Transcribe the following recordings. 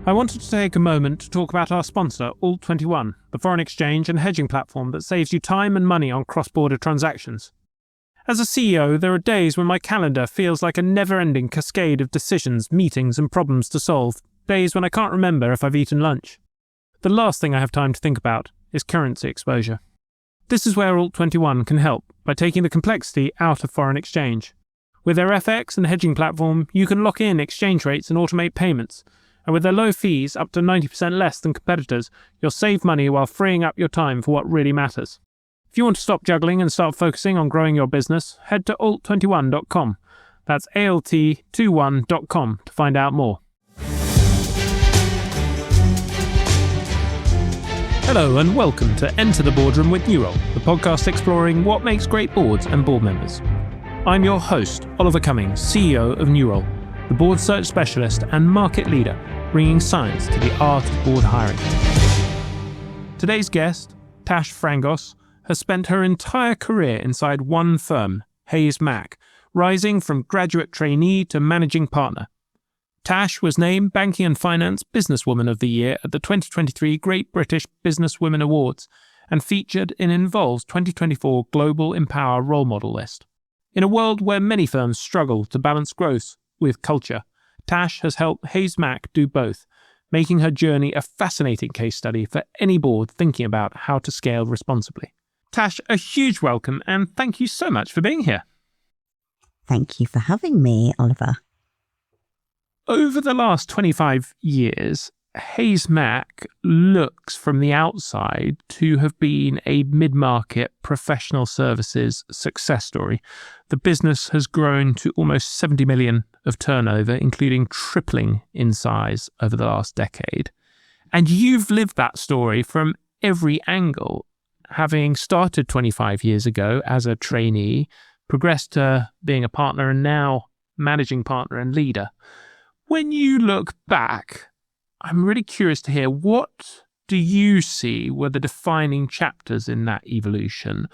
I wanted to take a moment to talk about our sponsor, Alt21, the foreign exchange and hedging platform that saves you time and money on cross-border transactions. As a CEO, there are days when my calendar feels like a never-ending cascade of decisions, meetings and problems to solve, days when I can't remember if I've eaten lunch. The last thing I have time to think about is currency exposure. This is where Alt21 can help by taking the complexity out of foreign exchange. With their FX and hedging platform, you can lock in exchange rates and automate payments. And with their low fees, up to 90% less than competitors, you'll save money while freeing up your time for what really matters. If you want to stop juggling and start focusing on growing your business, head to alt21.com. That's alt21.com to find out more. Hello and welcome to Enter the Boardroom with Newroll, the podcast exploring what makes great boards and board members. I'm your host, Oliver Cummings, CEO of Newroll, the board search specialist and market leader, bringing science to the art of board hiring. Today's guest, Tash Frangos, has spent her entire career inside one firm, HaysMac, rising from graduate trainee to managing partner. Tash was named Banking and Finance Businesswoman of the Year at the 2023 Great British Businesswomen Awards and featured in Involve's 2024 Global Empower Role Model list. In a world where many firms struggle to balance growth with culture, Tash has helped HaysMac do both, making her journey a fascinating case study for any board thinking about how to scale responsibly. Tash, a huge welcome and thank you so much for being here. Thank you for having me, Oliver. Over the last 25 years, HaysMac looks from the outside to have been a mid-market professional services success story. The business has grown to almost 70 million of turnover, including tripling in size over the last decade. And you've lived that story from every angle, having started 25 years ago as a trainee, progressed to being a partner and now managing partner and leader. When you look back, I'm really curious to hear, what do you see were the defining chapters in that evolution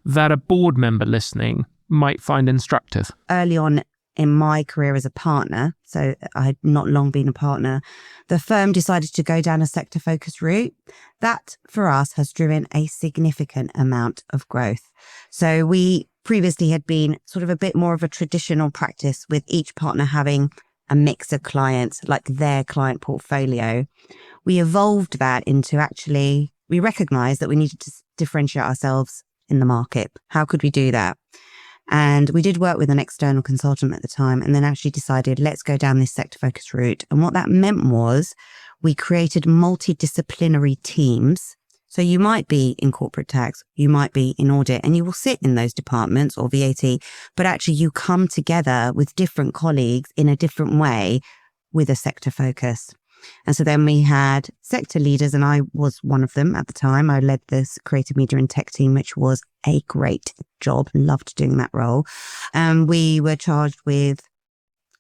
that a board member listening might find instructive? Early on in my career as a partner, so I had not long been a partner, the firm decided to go down a sector-focused route. That, for us, has driven a significant amount of growth. So we previously had been sort of a bit more of a traditional practice with each partner having a mix of clients, like their client portfolio. We evolved that into we recognized that we needed to differentiate ourselves in the market. How could we do that? And we did work with an external consultant at the time and then actually decided, let's go down this sector-focused route. And what that meant was we created multidisciplinary teams. So you might be in corporate tax, you might be in audit, and you will sit in those departments or VAT, but actually you come together with different colleagues in a different way with a sector focus. And so then we had sector leaders, and I was one of them at the time. I led this creative media and tech team, which was a great job. Loved doing that role. We were charged with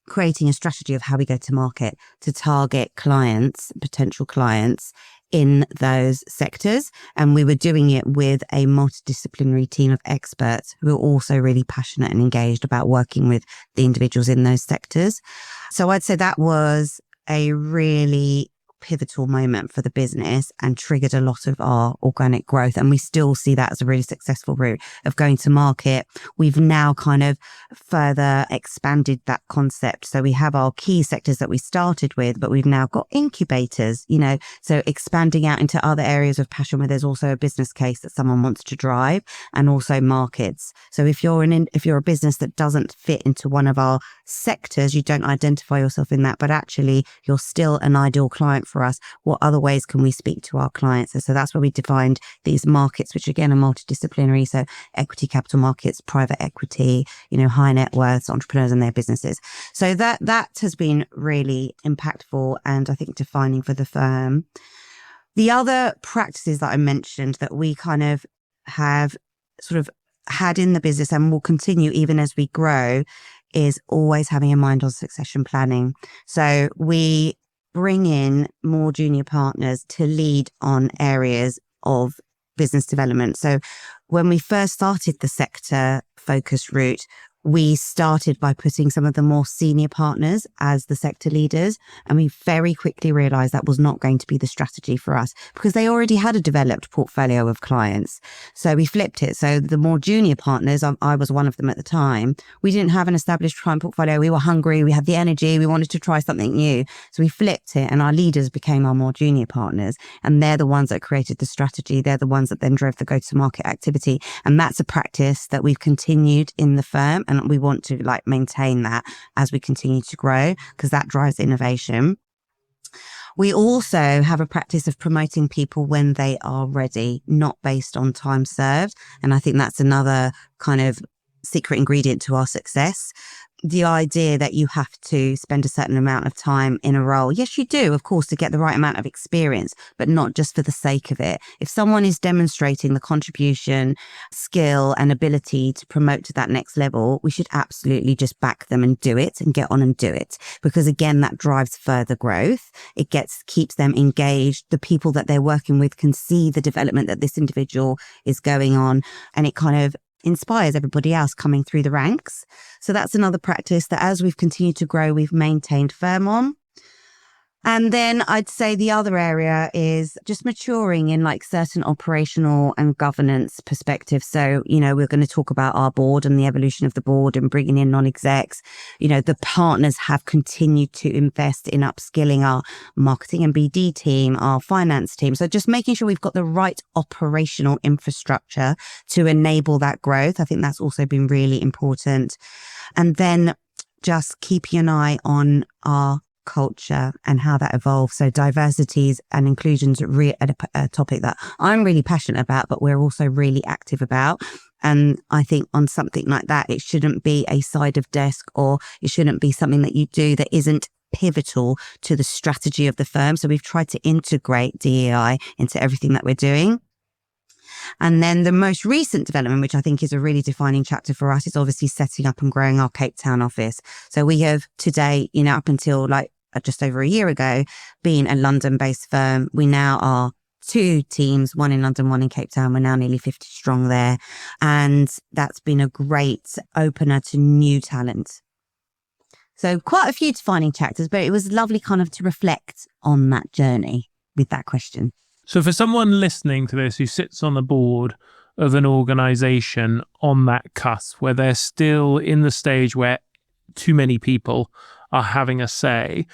creating a strategy of how we go to market to target clients, potential clients in those sectors. And we were doing it with a multidisciplinary team of experts who were also really passionate and engaged about working with the individuals in those sectors. So I'd say that was a really pivotal moment for the business and triggered a lot of our organic growth. And we still see that as a really successful route of going to market. We've now kind of further expanded that concept. So we have our key sectors that we started with, but we've now got incubators, so expanding out into other areas of passion where there's also a business case that someone wants to drive, and also markets. So if you're a business that doesn't fit into one of our sectors, you don't identify yourself in that, but actually you're still an ideal client for us, what other ways can we speak to our clients? And so that's where we defined these markets, which again are multidisciplinary. So equity capital markets, private equity, high net worth entrepreneurs and their businesses. So that has been really impactful and I think defining for the firm. The other practices that I mentioned that we kind of have sort of had in the business and will continue even as we grow is always having a mind on succession planning. So we bring in more junior partners to lead on areas of business development. So when we first started the sector focus route, we started by putting some of the more senior partners as the sector leaders. And we very quickly realized that was not going to be the strategy for us because they already had a developed portfolio of clients. So we flipped it. So the more junior partners, I was one of them at the time, we didn't have an established client portfolio. We were hungry. We had the energy. We wanted to try something new. So we flipped it and our leaders became our more junior partners. And they're the ones that created the strategy. They're the ones that then drove the go-to-market activity. And that's a practice that we've continued in the firm. And we want to maintain that as we continue to grow because that drives innovation. We also have a practice of promoting people when they are ready, not based on time served. And I think that's another kind of secret ingredient to our success. The idea that you have to spend a certain amount of time in a role. Yes, you do, of course, to get the right amount of experience, but not just for the sake of it. If someone is demonstrating the contribution, skill and ability to promote to that next level, we should absolutely just back them and do it and get on and do it. Because again, that drives further growth. It keeps them engaged. The people that they're working with can see the development that this individual is going on, and it kind of inspires everybody else coming through the ranks. So that's another practice that as we've continued to grow, we've maintained firm on. And then I'd say the other area is just maturing in certain operational and governance perspectives. So, we're going to talk about our board and the evolution of the board and bringing in non-execs. The partners have continued to invest in upskilling our marketing and BD team, our finance team. So just making sure we've got the right operational infrastructure to enable that growth. I think that's also been really important. And then just keeping an eye on our culture and how that evolves. So diversities and inclusions are a topic that I'm really passionate about, but we're also really active about. And I think on something like that, it shouldn't be a side of desk, or it shouldn't be something that you do that isn't pivotal to the strategy of the firm. So we've tried to integrate DEI into everything that we're doing. And then the most recent development, which I think is a really defining chapter for us, is obviously setting up and growing our Cape Town office. So we have today, up until just over a year ago, been a London-based firm. We now are 2 teams, one in London, one in Cape Town. We're now nearly 50 strong there. And that's been a great opener to new talent. So quite a few defining chapters, but it was lovely kind of to reflect on that journey with that question. So for someone listening to this who sits on the board of an organization on that cusp where they're still in the stage where too many people are having a say,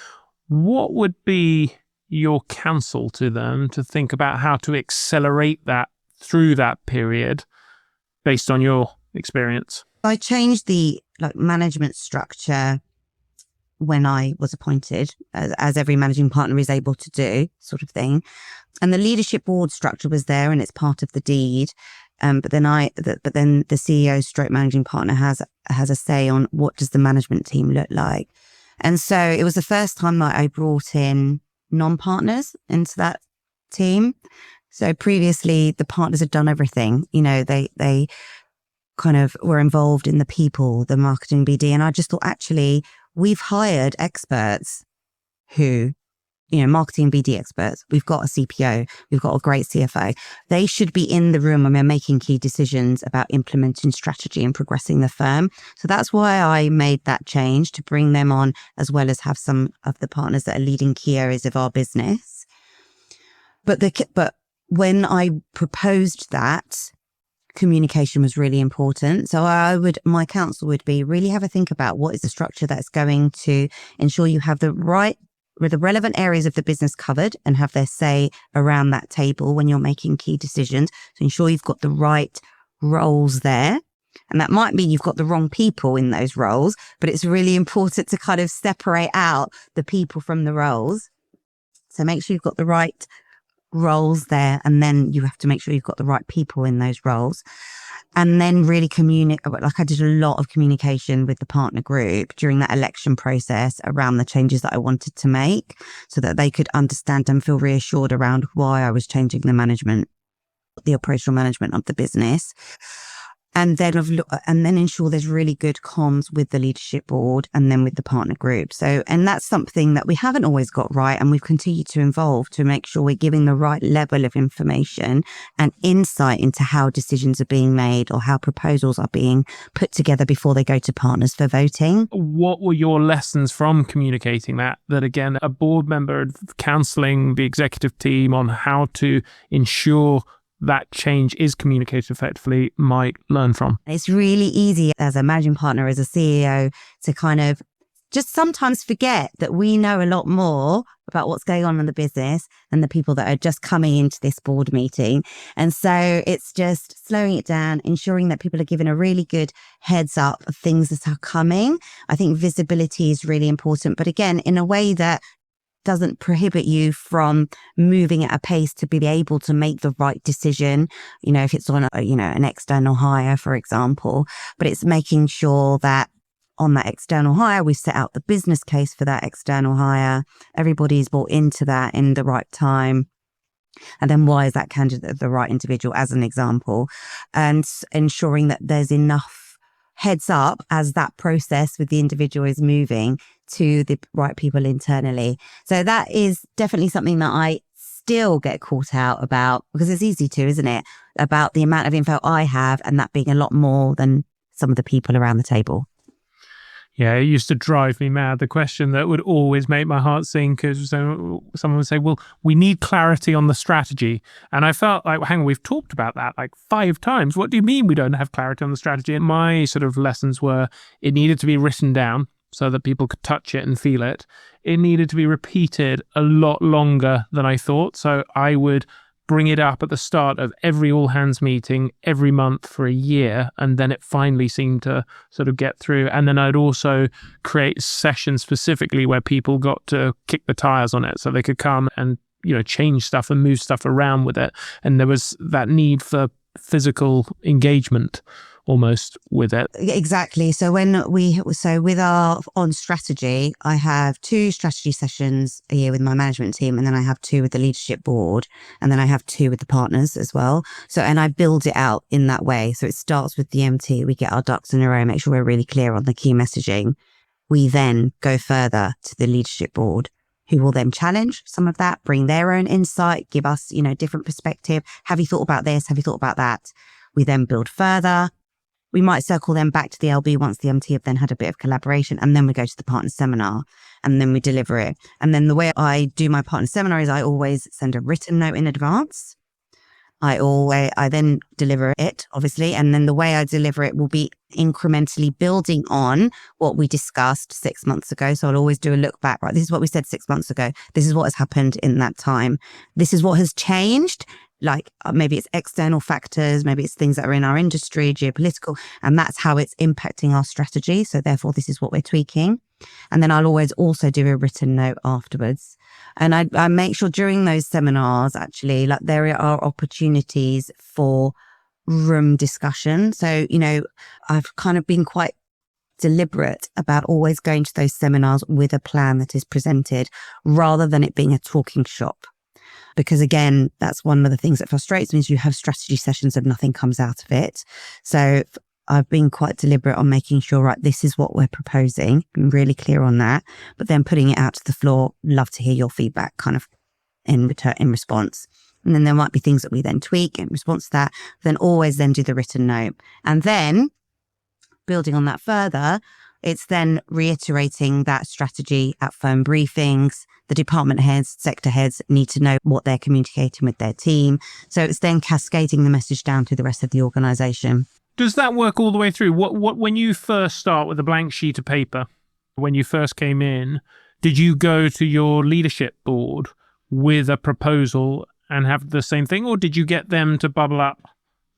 what would be your counsel to them to think about how to accelerate that through that period based on your experience? I changed the management structure when I was appointed, as every managing partner is able to do, sort of thing. And the leadership board structure was there, and it's part of the deed. But then the CEO stroke managing partner has a say on what does the management team look like. And so it was the first time that I brought in non-partners into that team. So previously the partners had done everything. They kind of were involved in the people, the marketing BD. And I just thought, actually, we've hired experts who, marketing and BD experts. We've got a CPO. We've got a great CFO. They should be in the room when we're making key decisions about implementing strategy and progressing the firm. So that's why I made that change, to bring them on, as well as have some of the partners that are leading key areas of our business. But when I proposed that, communication was really important. So my counsel would be really have a think about what is the structure that's going to ensure you have the relevant areas of the business covered and have their say around that table when you're making key decisions, to ensure you've got the right roles there. And that might mean you've got the wrong people in those roles, but it's really important to kind of separate out the people from the roles. So make sure you've got the right roles there, and then you have to make sure you've got the right people in those roles. And then really communicate. I did a lot of communication with the partner group during that election process around the changes that I wanted to make, so that they could understand and feel reassured around why I was changing the operational management of the business. and then ensure there's really good comms with the leadership board and then with the partner group. So, and that's something that we haven't always got right, and we've continued to evolve to make sure we're giving the right level of information and insight into how decisions are being made or how proposals are being put together before they go to partners for voting. What were your lessons from communicating that again, a board member counselling the executive team on how to ensure that change is communicated effectively might learn from? It's really easy as a managing partner, as a CEO, to kind of just sometimes forget that we know a lot more about what's going on in the business than the people that are just coming into this board meeting. And so it's just slowing it down, ensuring that people are given a really good heads up of things that are coming. I think visibility is really important, but again, in a way that doesn't prohibit you from moving at a pace to be able to make the right decision, if it's on an external hire, for example. But it's making sure that on that external hire, we set out the business case for that external hire. Everybody's bought into that in the right time. And then why is that candidate the right individual, as an example? And ensuring that there's enough heads up as that process with the individual is moving to the right people internally. So that is definitely something that I still get caught out about, because it's easy to, isn't it? About the amount of info I have, and that being a lot more than some of the people around the table. Yeah, it used to drive me mad. The question that would always make my heart sink is someone would say, well, we need clarity on the strategy. And I felt like, hang on, we've talked about that like 5 times. What do you mean we don't have clarity on the strategy? And my sort of lessons were it needed to be written down so that people could touch it and feel it. It needed to be repeated a lot longer than I thought. So I would bring it up at the start of every all hands meeting every month for a year, and then it finally seemed to sort of get through. And then I'd also create sessions specifically where people got to kick the tires on it, so they could come and change stuff and move stuff around with it. And there was that need for physical engagement almost with it. Exactly. So with our on strategy, I have 2 strategy sessions a year with my management team, and then I have 2 with the leadership board, and then I have 2 with the partners as well. So, and I build it out in that way. So it starts with the MT. We get our ducks in a row, make sure we're really clear on the key messaging. We then go further to the leadership board, who will then challenge some of that, bring their own insight, give us, different perspective. Have you thought about this? Have you thought about that? We then build further. We might circle them back to the LB once the MT have then had a bit of collaboration, and then we go to the partner seminar, and then we deliver it. And then the way I do my partner seminar is I always send a written note in advance. I then deliver it, obviously, and then the way I deliver it will be incrementally building on what we discussed 6 months ago. So I'll always do a look back, right? This is what we said 6 months ago. This is what has happened in that time. This is what has changed. Like maybe it's external factors, maybe it's things that are in our industry, geopolitical, and that's how it's impacting our strategy. So therefore, this is what we're tweaking. And then I'll always also do a written note afterwards. And I make sure during those seminars, actually, like there are opportunities for room discussion. So, I've kind of been quite deliberate about always going to those seminars with a plan that is presented rather than it being a talking shop. Because again, that's one of the things that frustrates me is you have strategy sessions and nothing comes out of it. So I've been quite deliberate on making sure, right, this is what we're proposing. I'm really clear on that. But then putting it out to the floor, love to hear your feedback kind of in response. And then there might be things that we then tweak in response to that. Then always then do the written note. And then building on that further, it's then reiterating that strategy at firm briefings. The department heads, sector heads need to know what they're communicating with their team. So it's then cascading the message down to the rest of the organisation. Does that work all the way through? What when you first start with a blank sheet of paper, when you first came in, did you go to your leadership board with a proposal and have the same thing, or did you get them to bubble up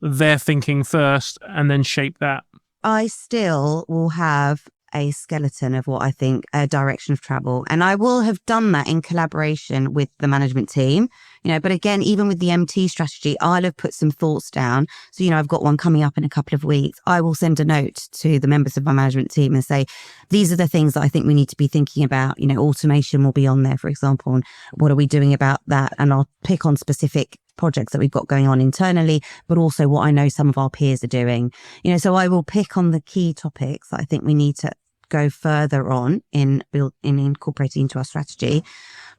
their thinking first and then shape that? I still will have a skeleton of what I think a direction of travel. And I will have done that in collaboration with the management team, but again, even with the MT strategy, I'll have put some thoughts down. So, I've got one coming up in a couple of weeks. I will send a note to the members of my management team and say, these are the things that I think we need to be thinking about. Automation will be on there, for example. And what are we doing about that? And I'll pick on specific projects that we've got going on internally, but also what I know some of our peers are doing. So I will pick on the key topics that I think we need to go further on in incorporating into our strategy.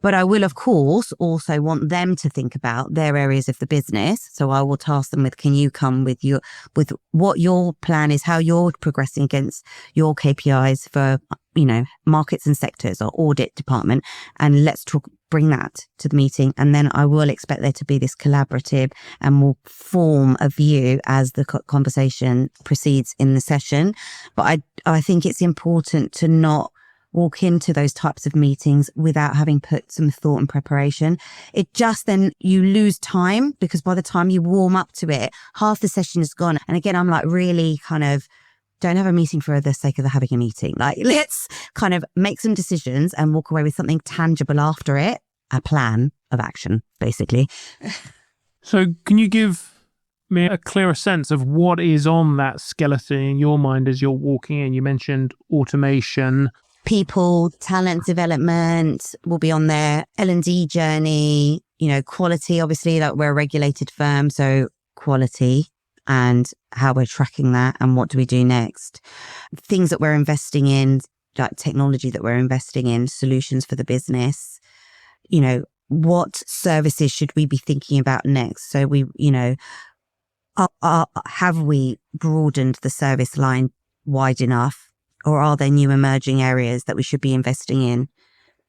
But I will, of course, also want them to think about their areas of the business. So I will task them with, can you come with what your plan is, how you're progressing against your KPIs for, markets and sectors or audit department. And let's bring that to the meeting. And then I will expect there to be this collaborative and will form a view as the conversation proceeds in the session. But I think it's important to not walk into those types of meetings without having put some thought and preparation. It just then you lose time, because by the time you warm up to it, half the session is gone. And again, I'm like, really kind of don't have a meeting for the sake of having a meeting. Like, let's kind of make some decisions and walk away with something tangible after it, a plan of action, basically. So can you give me a clearer sense of what is on that skeleton in your mind as you're walking in? You mentioned automation. People, talent development will be on their L&D journey, quality, obviously, like we're a regulated firm. So quality and how we're tracking that and what do we do next. Things that we're investing in, like technology that we're investing in, solutions for the business, what services should we be thinking about next? So we, have we broadened the service line wide enough? Or are there new emerging areas that we should be investing in?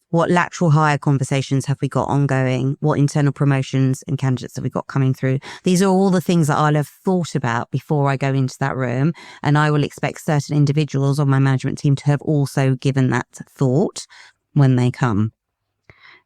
What lateral hire conversations have we got ongoing? What internal promotions and candidates have we got coming through? These are all the things that I'll have thought about before I go into that room. And I will expect certain individuals on my management team to have also given that thought when they come.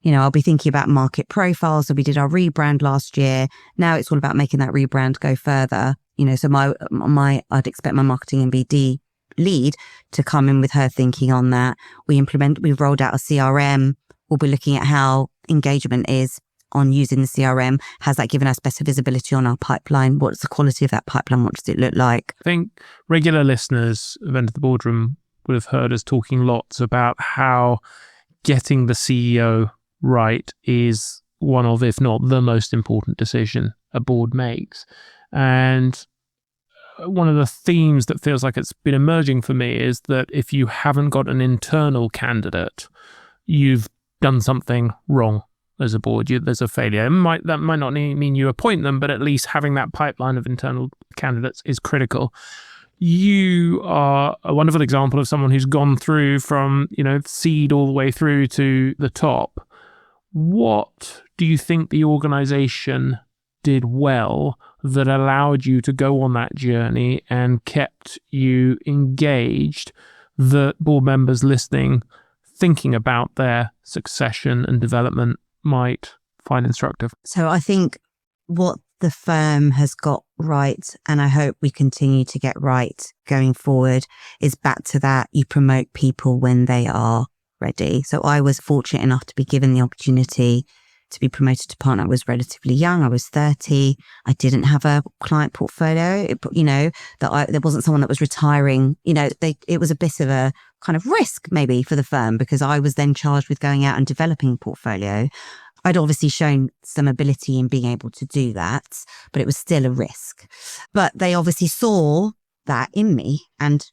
I'll be thinking about market profiles. So we did our rebrand last year. Now it's all about making that rebrand go further. So I'd expect my marketing and BD lead to come in with her thinking on that. We've rolled out a CRM. We'll be looking at how engagement is on using the CRM. Has that given us better visibility on our pipeline? What's the quality of that pipeline? What does it look like? I think regular listeners of Enter the Boardroom would have heard us talking lots about how getting the CEO right is one of, if not the most important decision a board makes. And one of the themes that feels like it's been emerging for me is that if you haven't got an internal candidate, you've done something wrong as a board. There's a failure. That might not mean you appoint them, but at least having that pipeline of internal candidates is critical. You are a wonderful example of someone who's gone through from, seed all the way through to the top. What do you think the organization did well that allowed you to go on that journey and kept you engaged, that board members listening, thinking about their succession and development might find instructive? So I think what the firm has got right, and I hope we continue to get right going forward, is back to that. You promote people when they are ready. So I was fortunate enough to be given the opportunity to be promoted to partner. I was relatively young. I was 30. I didn't have a client portfolio. There wasn't someone that was retiring. It was a bit of a kind of risk maybe for the firm, because I was then charged with going out and developing a portfolio. I'd obviously shown some ability in being able to do that, but it was still a risk. But they obviously saw that in me and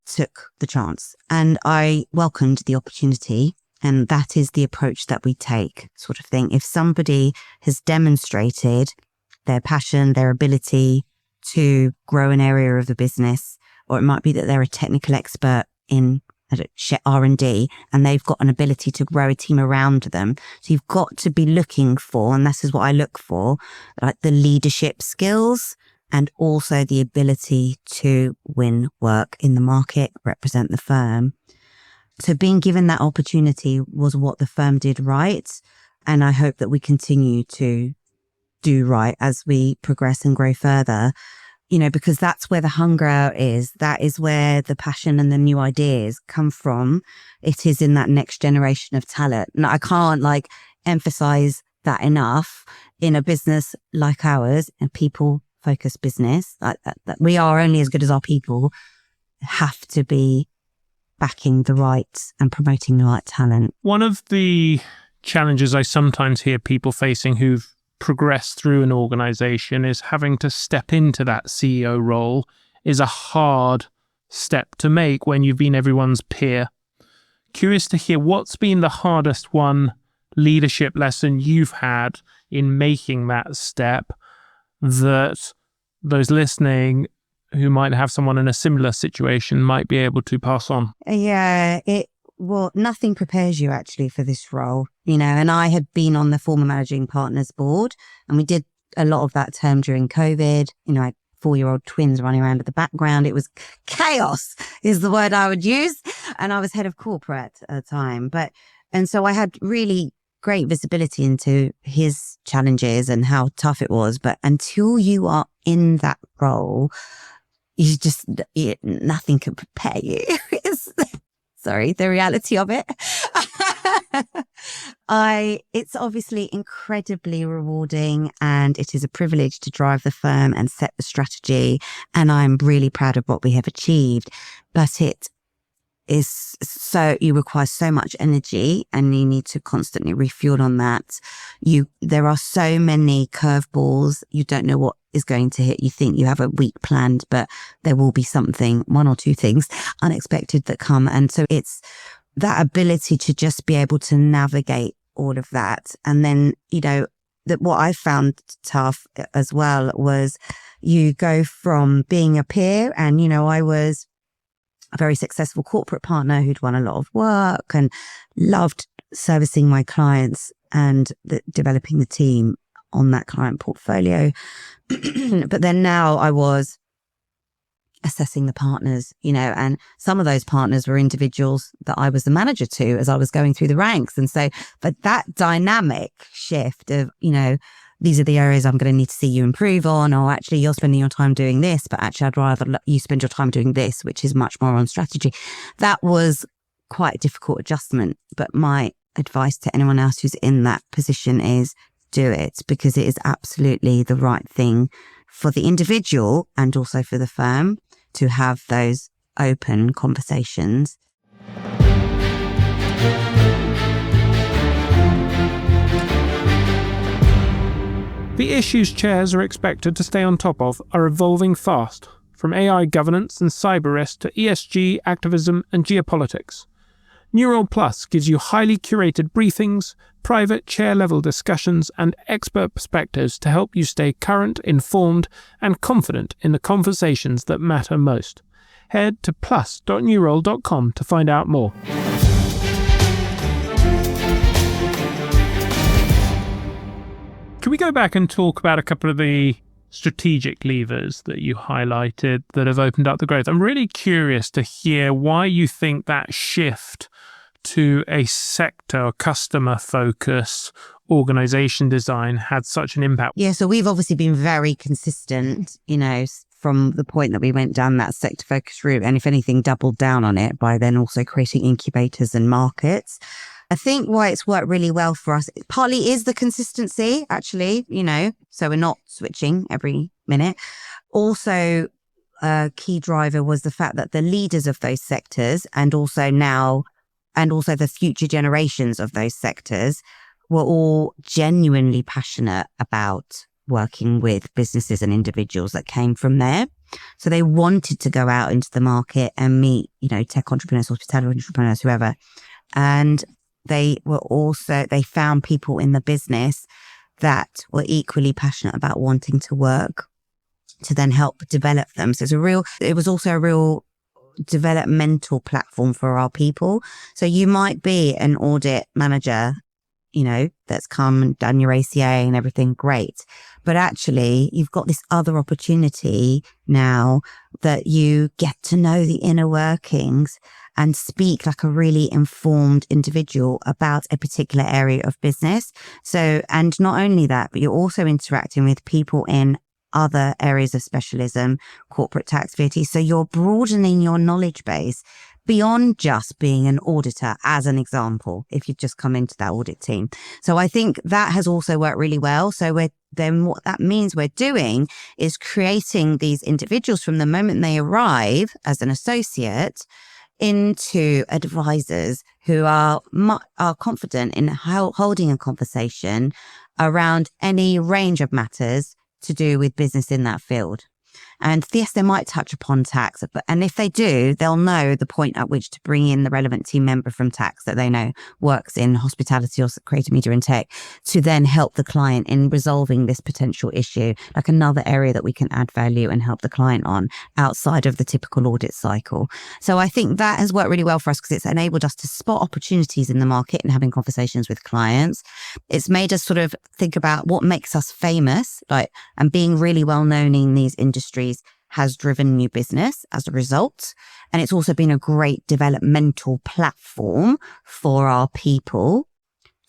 took the chance. And I welcomed the opportunity. And that is the approach that we take, sort of thing. If somebody has demonstrated their passion, their ability to grow an area of the business, or it might be that they're a technical expert in R&D and they've got an ability to grow a team around them. So you've got to be looking for, and this is what I look for, like the leadership skills and also the ability to win work in the market, represent the firm. So being given that opportunity was what the firm did right. And I hope that we continue to do right as we progress and grow further, because that's where the hunger is. That is where the passion and the new ideas come from. It is in that next generation of talent. And I can't emphasize that enough in a business like ours, and people focused business, that we are only as good as our people, have to be backing the right and promoting the right talent. One of the challenges I sometimes hear people facing who've progress through an organization is having to step into that CEO role is a hard step to make when you've been everyone's peer. Curious to hear what's been the hardest leadership lesson you've had in making that step that those listening who might have someone in a similar situation might be able to pass on. Yeah, nothing prepares you actually for this role, and I had been on the former Managing Partners board, and we did a lot of that term during COVID. I had 4-year-old twins running around in the background. It was chaos is the word I would use. And I was head of corporate at the time. And so I had really great visibility into his challenges and how tough it was. But until you are in that role, nothing can prepare you. Sorry, the reality of it. It's obviously incredibly rewarding, and it is a privilege to drive the firm and set the strategy. And I'm really proud of what we have achieved, but you require so much energy, and you need to constantly refuel on that. There are so many curveballs. You don't know what is going to hit. You think you have a week planned, but there will be something, 1 or 2 things unexpected that come. And so it's that ability to just be able to navigate all of that. And then, that what I found tough as well was you go from being a peer, and, I was a very successful corporate partner who'd won a lot of work and loved servicing my clients and developing the team on that client portfolio. But then now I was assessing the partners, and some of those partners were individuals that I was the manager to as I was going through the ranks. And so, but that dynamic shift of, these are the areas I'm going to need to see you improve on, or actually you're spending your time doing this, but actually I'd rather you spend your time doing this, which is much more on strategy. That was quite a difficult adjustment. But my advice to anyone else who's in that position is do it, because it is absolutely the right thing for the individual and also for the firm to have those open conversations. The issues chairs are expected to stay on top of are evolving fast, from AI governance and cyber risk to ESG, activism and geopolitics. New Role Plus gives you highly curated briefings, private chair-level discussions and expert perspectives to help you stay current, informed and confident in the conversations that matter most. Head to plus.newrole.com to find out more. Can we go back and talk about a couple of the strategic levers that you highlighted that have opened up the growth? I'm really curious to hear why you think that shift to a sector or customer focus organization design had such an impact. Yeah, so we've obviously been very consistent, from the point that we went down that sector focus route, and if anything, doubled down on it by then also creating incubators and markets. I think why it's worked really well for us, partly is the consistency, actually, so we're not switching every minute. Also, a key driver was the fact that the leaders of those sectors and also the future generations of those sectors were all genuinely passionate about working with businesses and individuals that came from there. So they wanted to go out into the market and meet, tech entrepreneurs, hospitality entrepreneurs, whoever. And they found people in the business that were equally passionate about wanting to work to then help develop them. So it was also a real developmental platform for our people. So you might be an audit manager, that's come and done your ACA and everything, great. But actually, you've got this other opportunity now that you get to know the inner workings and speak like a really informed individual about a particular area of business. So, and not only that, but you're also interacting with people in other areas of specialism, corporate tax, VAT. So you're broadening your knowledge base beyond just being an auditor, as an example, if you've just come into that audit team. So I think that has also worked really well. So what that means we're doing is creating these individuals from the moment they arrive as an associate into advisors who are confident in holding a conversation around any range of matters to do with business in that field. And yes, they might touch upon tax, and if they do, they'll know the point at which to bring in the relevant team member from tax that they know works in hospitality or creative media and tech to then help the client in resolving this potential issue, like another area that we can add value and help the client on outside of the typical audit cycle. So I think that has worked really well for us because it's enabled us to spot opportunities in the market and having conversations with clients. It's made us sort of think about what makes us famous, and being really well known in these industries has driven new business as a result. And it's also been a great developmental platform for our people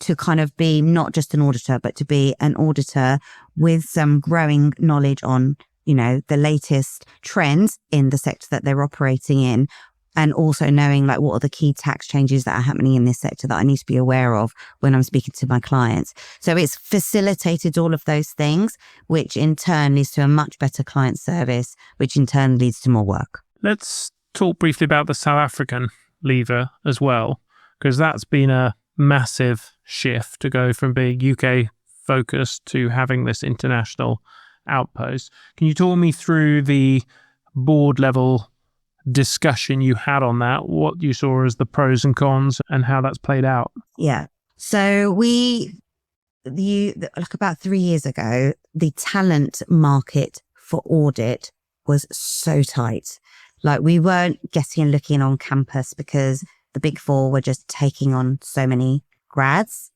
to kind of be not just an auditor, but to be an auditor with some growing knowledge on, the latest trends in the sector that they're operating in. And also knowing what are the key tax changes that are happening in this sector that I need to be aware of when I'm speaking to my clients. So it's facilitated all of those things, which in turn leads to a much better client service, which in turn leads to more work. Let's talk briefly about the South African lever as well, because that's been a massive shift to go from being UK focused to having this international outpost. Can you talk me through the board level discussion you had on that, what you saw as the pros and cons and how that's played out? Yeah. So about 3 years ago, the talent market for audit was so tight. We weren't getting and looking on campus because the Big Four were just taking on so many grads.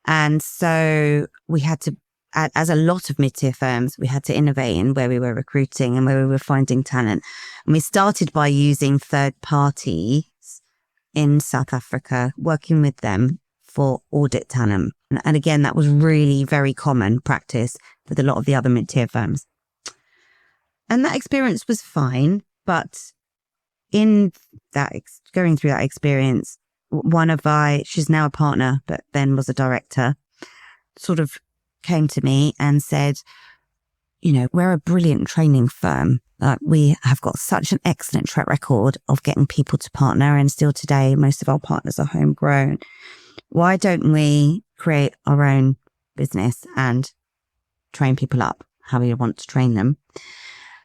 And so we had to, as a lot of mid-tier firms, we had to innovate in where we were recruiting and where we were finding talent. And we started by using third parties in South Africa, working with them for audit talent. And again, that was really very common practice with a lot of the other mid-tier firms. And that experience was fine. But in that, going through that experience, she's now a partner, but then was a director, sort of came to me and said, we're a brilliant training firm. We have got such an excellent track record of getting people to partner. And still today, most of our partners are homegrown. Why don't we create our own business and train people up how we want to train them?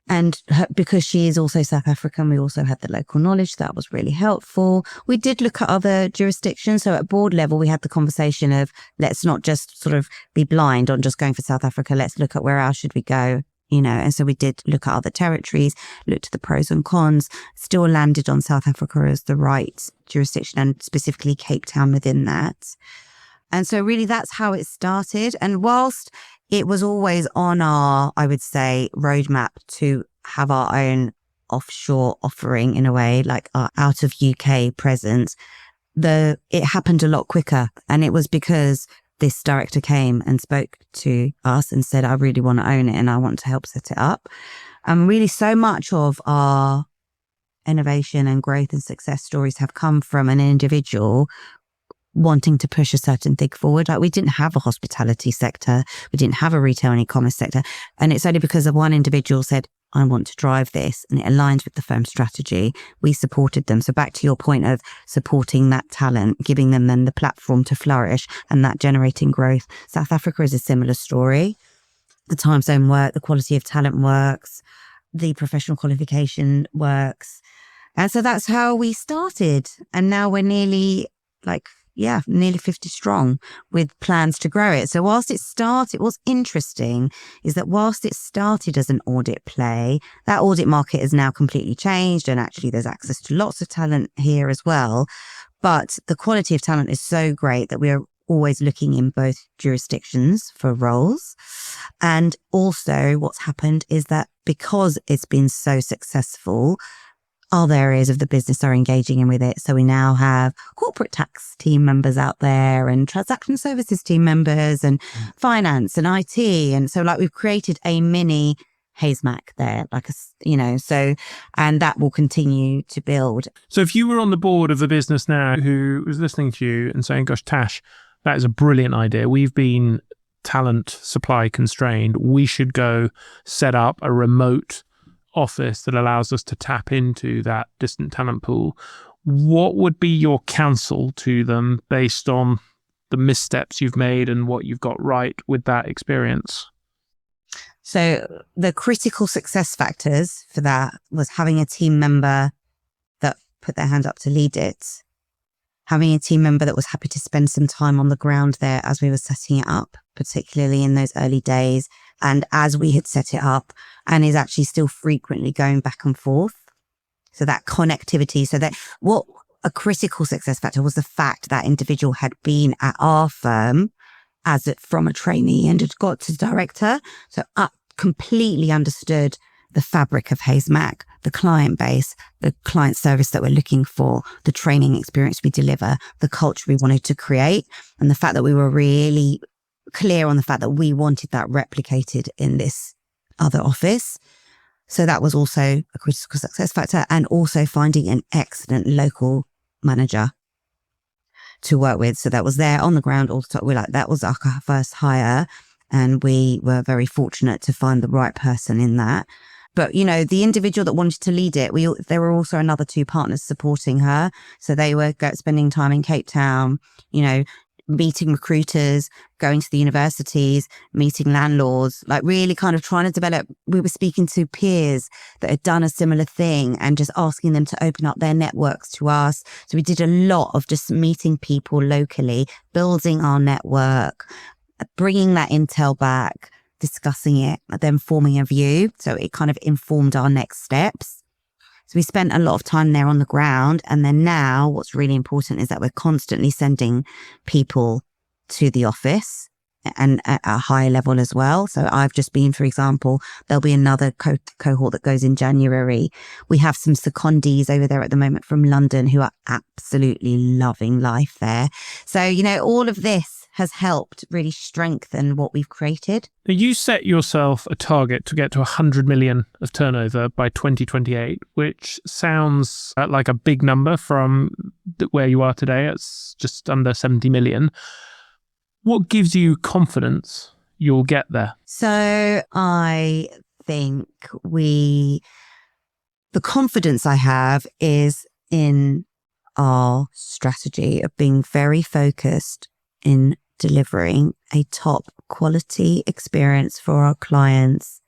And because she is also South African, we also had the local knowledge. That was really helpful. We did look at other jurisdictions. So at board level, we had the conversation of let's not just sort of be blind on just going for South Africa. Let's look at where else should we go, And so we did look at other territories, looked at the pros and cons, still landed on South Africa as the right jurisdiction and specifically Cape Town within that. And so really that's how it started. And whilst it was always on our, I would say, roadmap to have our own offshore offering in a way, like our out of UK presence, it happened a lot quicker. And it was because this director came and spoke to us and said, I really want to own it and I want to help set it up. And really so much of our innovation and growth and success stories have come from an individual wanting to push a certain thing forward. We didn't have a hospitality sector. We didn't have a retail and e-commerce sector. And it's only because of one individual said, I want to drive this and it aligns with the firm's strategy. We supported them. So back to your point of supporting that talent, giving them then the platform to flourish and that generating growth. South Africa is a similar story. The time zone work, the quality of talent works, the professional qualification works. And so that's how we started. And now we're nearly 50 strong with plans to grow it. So whilst it started, what's interesting is that whilst it started as an audit play, that audit market has now completely changed. And actually there's access to lots of talent here as well. But the quality of talent is so great that we're always looking in both jurisdictions for roles. And also what's happened is that because it's been so successful, other areas of the business are engaging in with it. So we now have corporate tax team members out there and transaction services team members and finance and IT. And so we've created a mini HaysMac there, and that will continue to build. So if you were on the board of the business now who was listening to you and saying, gosh, Tash, that is a brilliant idea. We've been talent supply constrained. We should go set up a remote office that allows us to tap into that distant talent pool. What would be your counsel to them based on the missteps you've made and what you've got right with that experience? So the critical success factors for that was having a team member that put their hand up to lead it, having a team member that was happy to spend some time on the ground there as we were setting it up, particularly in those early days, and as we had set it up, and is actually still frequently going back and forth. So that connectivity, so that what a critical success factor was the fact that individual had been at our firm from a trainee and had got to director. So completely understood the fabric of HaysMac, the client base, the client service that we're looking for, the training experience we deliver, the culture we wanted to create, and the fact that we were really clear on the fact that we wanted that replicated in this other office. So that was also a critical success factor, and also finding an excellent local manager to work with. So that was there on the ground all the time. That was our first hire, and we were very fortunate to find the right person in that. But, the individual that wanted to lead it, there were also another 2 partners supporting her. So they were spending time in Cape Town, meeting recruiters, going to the universities, meeting landlords, really kind of trying to develop. We were speaking to peers that had done a similar thing and just asking them to open up their networks to us. So we did a lot of just meeting people locally, building our network, bringing that intel back, discussing it, then forming a view. So it kind of informed our next steps. So we spent a lot of time there on the ground. And then now what's really important is that we're constantly sending people to the office and at a high level as well. So I've just been, for example, there'll be another cohort that goes in January. We have some secondees over there at the moment from London who are absolutely loving life there. So, all of this has helped really strengthen what we've created. You set yourself a target to get to 100 million of turnover by 2028, which sounds like a big number from where you are today. It's just under 70 million. What gives you confidence you'll get there? So I think the confidence I have is in our strategy of being very focused in delivering a top quality experience for our clients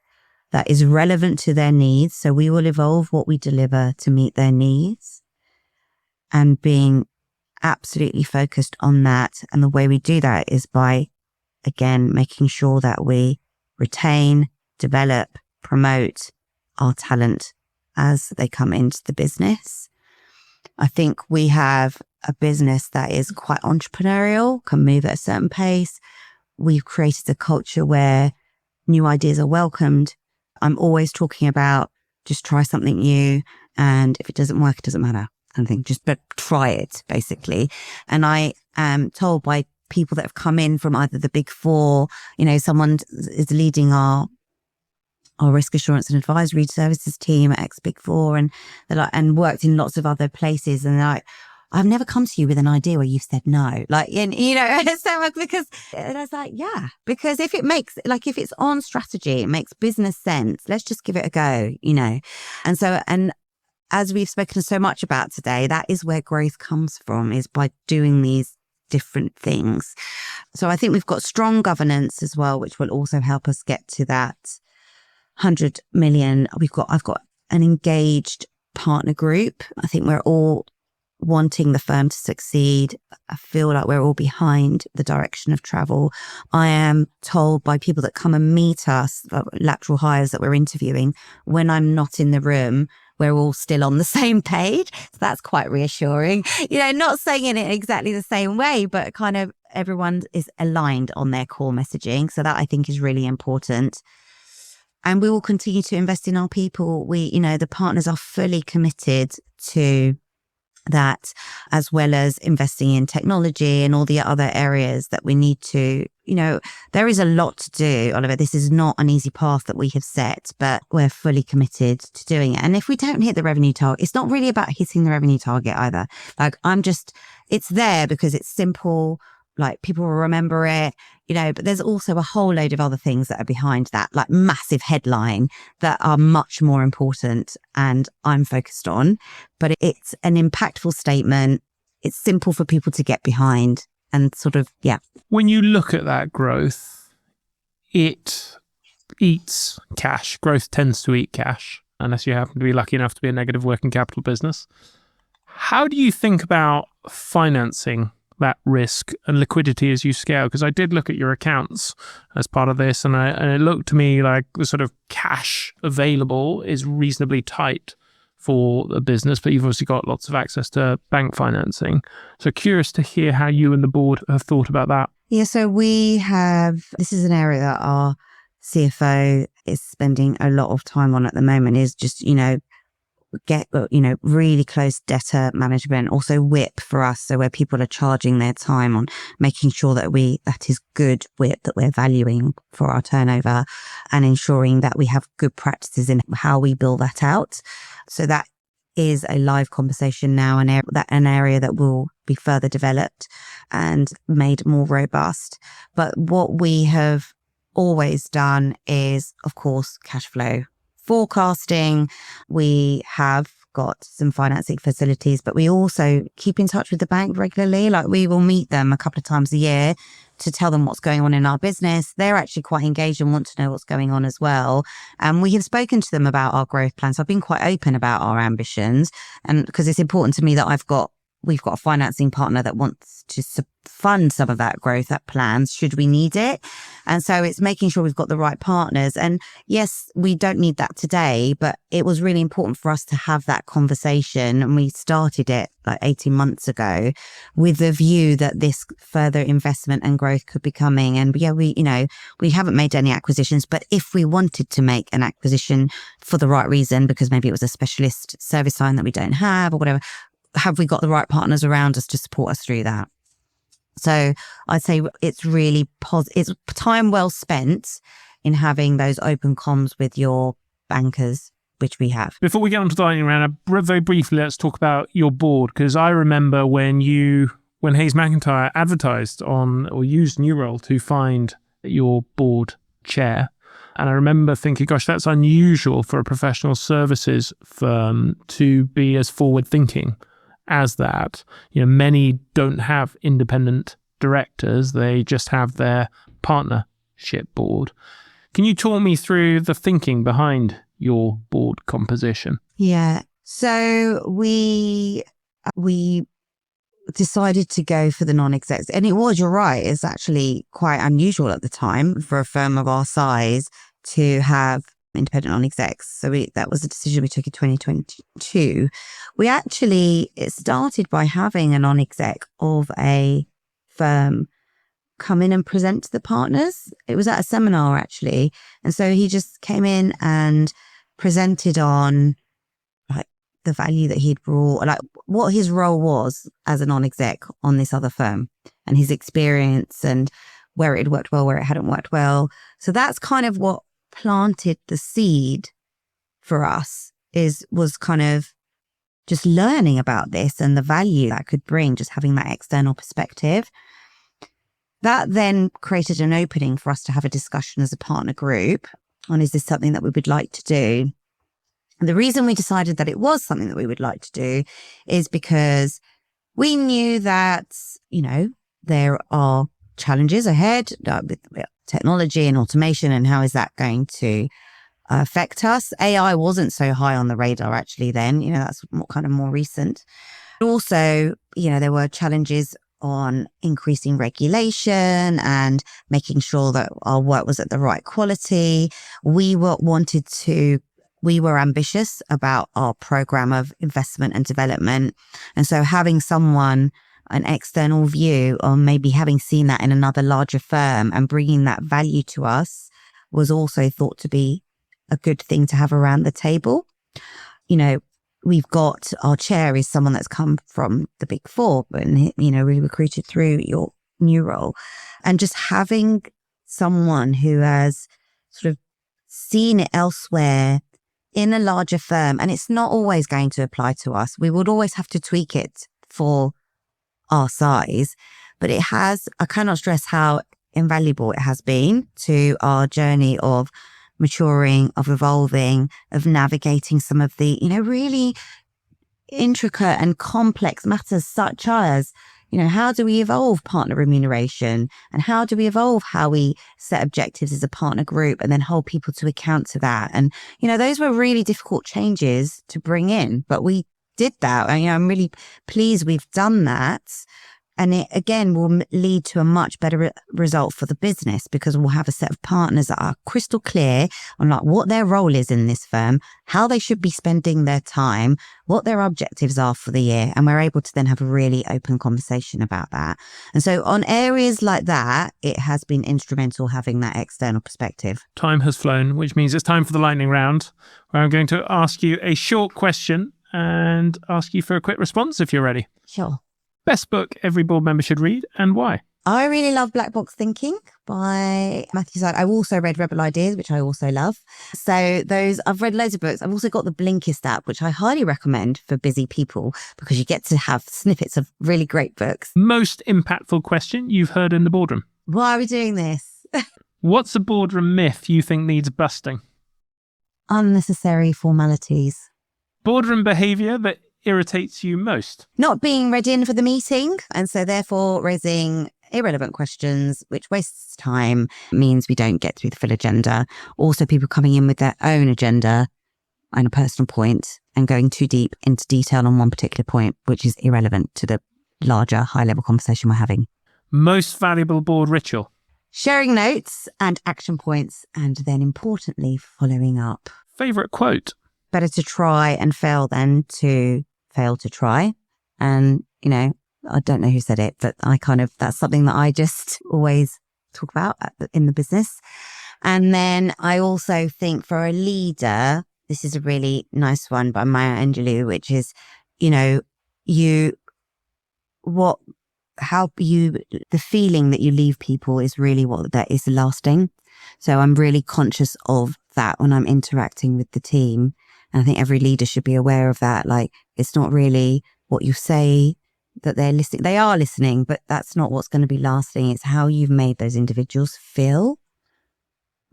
that is relevant to their needs. So we will evolve what we deliver to meet their needs, and being absolutely focused on that. And the way we do that is by, again, making sure that we retain, develop, promote our talent as they come into the business. I think we have a business that is quite entrepreneurial, can move at a certain pace. We've created a culture where new ideas are welcomed. I'm always talking about just try something new, and if it doesn't work, it doesn't matter, kind of thing. But try it, basically. And I am told by people that have come in from either the Big Four, someone is leading our risk assurance and advisory services team at ex-Big Four, and they're like, and worked in lots of other places, and they're like, I've never come to you with an idea where you've said no. So because, and I was like, yeah, because if it's on strategy, it makes business sense. Let's just give it a go, And so, and as we've spoken so much about today, that is where growth comes from, is by doing these different things. So I think we've got strong governance as well, which will also help us get to that 100 million. I've got an engaged partner group. I think we're all wanting the firm to succeed. I feel like we're all behind the direction of travel. I am told by people that come and meet us, lateral hires that we're interviewing, when I'm not in the room, we're all still on the same page. So that's quite reassuring. Not saying it in exactly the same way, but kind of everyone is aligned on their core messaging. So that I think is really important. And we will continue to invest in our people. The partners are fully committed to that, as well as investing in technology and all the other areas that we need to, there is a lot to do, Oliver. This is not an easy path that we have set, but we're fully committed to doing it. And if we don't hit the revenue target, it's not really about hitting the revenue target either. It's there because it's simple. People will remember it, but there's also a whole load of other things that are behind that, massive headline, that are much more important and I'm focused on. But it's an impactful statement. It's simple for people to get behind. and sort of, yeah. When you look at that growth, it eats cash. Growth tends to eat cash, unless you happen to be lucky enough to be a negative working capital business. How do you think about financing that risk and liquidity as you scale? Because I did look at your accounts as part of this, and it looked to me like the sort of cash available is reasonably tight for the business, but you've obviously got lots of access to bank financing. So curious to hear how you and the board have thought about that. Yeah, so this is an area that our CFO is spending a lot of time on at the moment, is just, get, really close debtor management, also WIP for us. So where people are charging their time on making sure that that is good WIP that we're valuing for our turnover, and ensuring that we have good practices in how we bill that out. So that is a live conversation now, and an area that will be further developed and made more robust. But what we have always done is, of course, cash flow forecasting. We have got some financing facilities, but we also keep in touch with the bank regularly. Like, we will meet them a couple of times a year to tell them what's going on in our business. They're actually quite engaged and want to know what's going on as well. And we have spoken to them about our growth plans. I've been quite open about our ambitions, and because it's important to me that we've got a financing partner that wants to fund some of that growth, that plans, should we need it. And so it's making sure we've got the right partners. And yes, we don't need that today, but it was really important for us to have that conversation. And we started it like 18 months ago with the view that this further investment and growth could be coming. And yeah, we haven't made any acquisitions, but if we wanted to make an acquisition for the right reason, because maybe it was a specialist service line that we don't have or whatever, have we got the right partners around us to support us through that? So I'd say it's really it's time well spent in having those open comms with your bankers, which we have. Before we get on to the lightning round, very briefly, let's talk about your board, because I remember when Hayes McIntyre advertised on or used New Role to find your board chair. And I remember thinking, gosh, that's unusual for a professional services firm to be as forward thinking as that. Many don't have independent directors. They just have their partnership board. Can you talk me through the thinking behind your board composition? Yeah. So we decided to go for the non-execs. And you're right, it's actually quite unusual at the time for a firm of our size to have independent non-execs. So that was a decision we took in 2022. It started by having a non-exec of a firm come in and present to the partners. It was at a seminar, actually. And so he just came in and presented on like the value that he'd brought, like what his role was as a non-exec on this other firm, and his experience and where it had worked well, where it hadn't worked well. So that's kind of what planted the seed for us, was kind of just learning about this and the value that could bring, just having that external perspective. That then created an opening for us to have a discussion as a partner group on, is this something that we would like to do? And the reason we decided that it was something that we would like to do is because we knew that, there are challenges ahead with technology and automation, and how is that going to affect us? AI wasn't so high on the radar actually then, that's more recent. Also, there were challenges on increasing regulation and making sure that our work was at the right quality. We were ambitious about our program of investment and development. And so having an external view, or maybe having seen that in another larger firm and bringing that value to us, was also thought to be a good thing to have around the table. We've got our chair is someone that's come from the Big Four, and we recruited through your New Role, and just having someone who has sort of seen it elsewhere in a larger firm, and it's not always going to apply to us. We would always have to tweak it for our size, but it has, I cannot stress how invaluable it has been to our journey of maturing, of evolving, of navigating some of the, really intricate and complex matters, such as, how do we evolve partner remuneration, and how do we evolve how we set objectives as a partner group and then hold people to account to that? And, those were really difficult changes to bring in, but we did that. And, I'm really pleased we've done that. And it, again, will lead to a much better result for the business, because we'll have a set of partners that are crystal clear on what their role is in this firm, how they should be spending their time, what their objectives are for the year. And we're able to then have a really open conversation about that. And so on areas like that, it has been instrumental having that external perspective. Time has flown, which means it's time for the lightning round, where I'm going to ask you a short question and ask you for a quick response if you're ready. Sure. Best book every board member should read, and why? I really love Black Box Thinking by Matthew Side. I also read Rebel Ideas, which I also love. So I've read loads of books. I've also got the Blinkist app, which I highly recommend for busy people, because you get to have snippets of really great books. Most impactful question you've heard in the boardroom? Why are we doing this? What's a boardroom myth you think needs busting? Unnecessary formalities. Boardroom behaviour that irritates you most? Not being read in for the meeting, and so therefore raising irrelevant questions, which wastes time, means we don't get through the full agenda. Also, people coming in with their own agenda and a personal point and going too deep into detail on one particular point, which is irrelevant to the larger high-level conversation we're having. Most valuable board ritual? Sharing notes and action points, and then importantly, following up. Favourite quote? Better to try and fail than to fail to try. And, I don't know who said it, but that's something that I just always talk about in the business. And then I also think for a leader, this is a really nice one by Maya Angelou, which is, the feeling that you leave people is really what that is lasting. So I'm really conscious of that when I'm interacting with the team. And I think every leader should be aware of that. It's not really what you say that they're listening. They are listening, but that's not what's going to be lasting. It's how you've made those individuals feel.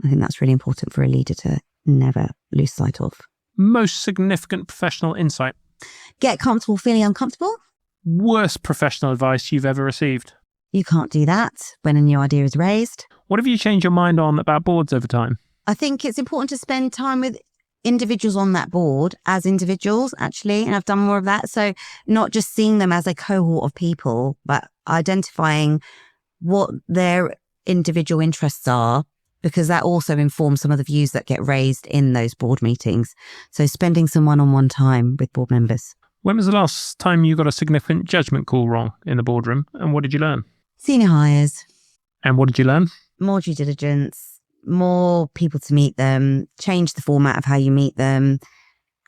I think that's really important for a leader to never lose sight of. Most significant professional insight? Get comfortable feeling uncomfortable. Worst professional advice you've ever received? You can't do that when a new idea is raised. What have you changed your mind on about boards over time? I think it's important to spend time with individuals on that board as individuals, actually. And I've done more of that. So not just seeing them as a cohort of people, but identifying what their individual interests are, because that also informs some of the views that get raised in those board meetings. So spending some one-on-one time with board members. When was the last time you got a significant judgment call wrong in the boardroom, and what did you learn? Senior hires. And what did you learn? More due diligence. More people to meet them, change the format of how you meet them,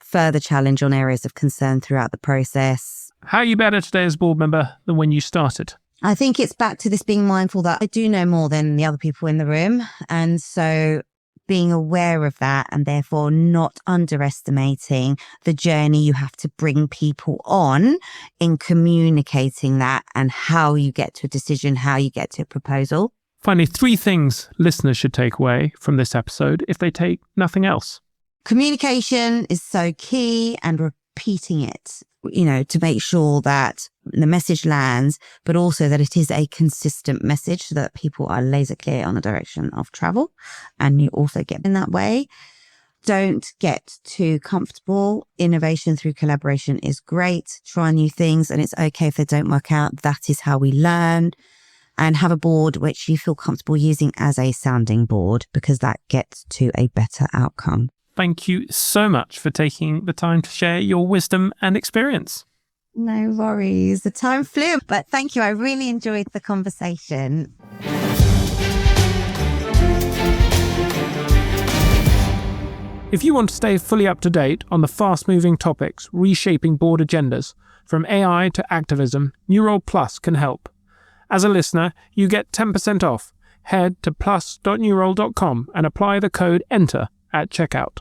further challenge on areas of concern throughout the process. How are you better today as a board member than when you started? I think it's back to this being mindful that I do know more than the other people in the room. And so being aware of that, and therefore not underestimating the journey you have to bring people on in communicating that and how you get to a decision, how you get to a proposal. Finally, 3 things listeners should take away from this episode if they take nothing else. Communication is so key, and repeating it, to make sure that the message lands, but also that it is a consistent message so that people are laser clear on the direction of travel. And you also get in that way. Don't get too comfortable. Innovation through collaboration is great. Try new things, and it's okay if they don't work out. That is how we learn. And have a board which you feel comfortable using as a sounding board, because that gets to a better outcome. Thank you so much for taking the time to share your wisdom and experience. No worries. The time flew, but thank you. I really enjoyed the conversation. If you want to stay fully up to date on the fast-moving topics reshaping board agendas, from AI to activism, Newroll Plus can help. As a listener, you get 10% off. Head to plus.newroll.com and apply the code ENTER at checkout.